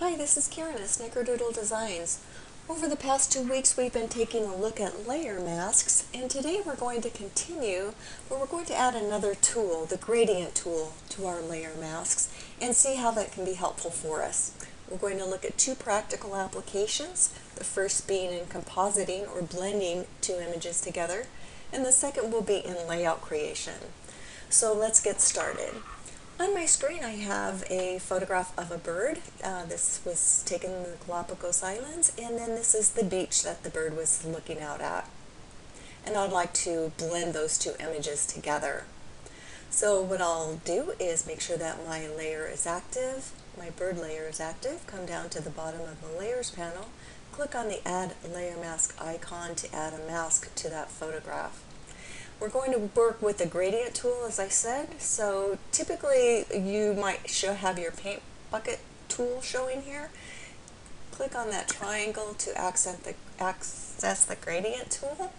Hi, this is Karen at Snickerdoodle Designs. Over the past 2 weeks we've been taking a look at layer masks, and today we're going to continue where we're going to add another tool, the gradient tool, to our layer masks and see how that can be helpful for us. We're going to look at two practical applications, the first being in compositing or blending two images together, and the second will be in layout creation. So let's get started. On my screen I have a photograph of a bird. This was taken in the Galapagos Islands, and then this is the beach that the bird was looking out at. And I'd like to blend those two images together. So what I'll do is make sure that my layer is active, my bird layer is active, come down to the bottom of the layers panel, click on the add layer mask icon to add a mask to that photograph. We're going to work with the gradient tool, as I said, so typically you might have your paint bucket tool showing here. Click on that triangle to access the gradient tool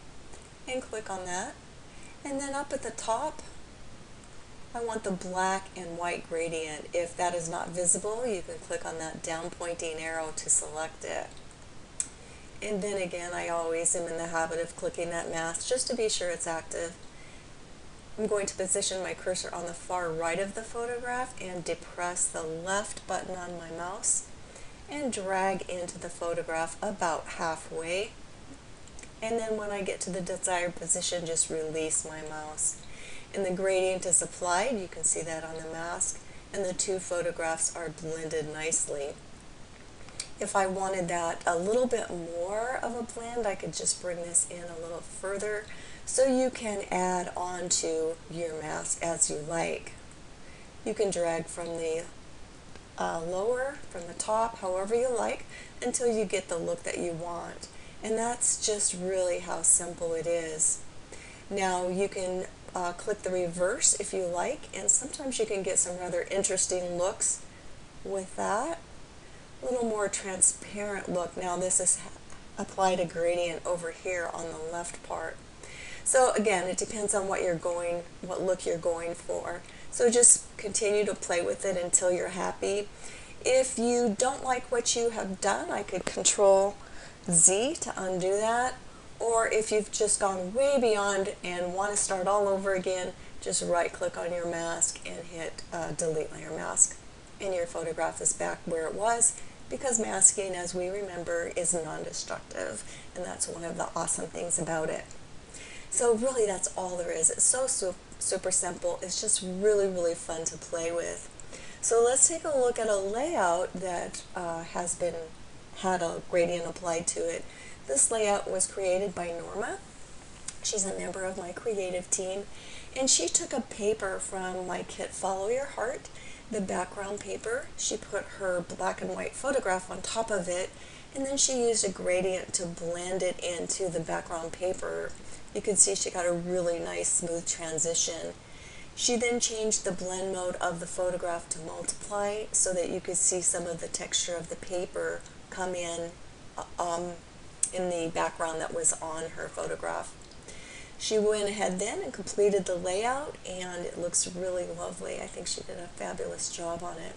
and click on that. And then up at the top I want the black and white gradient. If that is not visible, you can click on that down pointing arrow to select it. And then again, I always am in the habit of clicking that mask just to be sure it's active. I'm going to position my cursor on the far right of the photograph and depress the left button on my mouse and drag into the photograph about halfway. And then when I get to the desired position, just release my mouse. And the gradient is applied. You can see that on the mask, and the two photographs are blended nicely. If I wanted that a little bit more of a blend, I could just bring this in a little further, so you can add on to your mask as you like. You can drag from the lower, from the top, however you like, until you get the look that you want. And that's just really how simple it is. Now you can click the reverse if you like, and sometimes you can get some rather interesting looks with that. A little more transparent look. Now this is applied a gradient over here on the left part. So again, it depends on what look you're going for. So just continue to play with it until you're happy. If you don't like what you have done, I could Control Z to undo that. Or if you've just gone way beyond and want to start all over again, just right click on your mask and hit delete layer mask. And your photograph is back where it was, because masking, as we remember, is non-destructive, and that's one of the awesome things about it. So really that's all there is. It's so super simple. It's just really fun to play with. So let's take a look at a layout that had a gradient applied to it. This layout was created by Norma. She's a member of my creative team, and she took a paper from my kit Follow Your Heart, the background paper. She put her black and white photograph on top of it, and then she used a gradient to blend it into the background paper. You can see she got a really nice smooth transition. She then changed the blend mode of the photograph to multiply so that you could see some of the texture of the paper come in the background that was on her photograph. She went ahead then and completed the layout, and it looks really lovely. I think she did a fabulous job on it.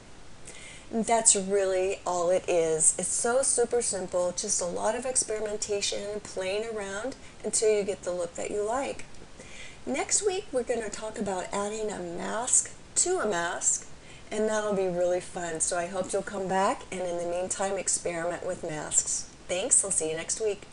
And that's really all it is. It's so super simple, just a lot of experimentation and playing around until you get the look that you like. Next week we're going to talk about adding a mask to a mask, and that'll be really fun. So I hope you'll come back, and in the meantime experiment with masks. Thanks, I'll see you next week.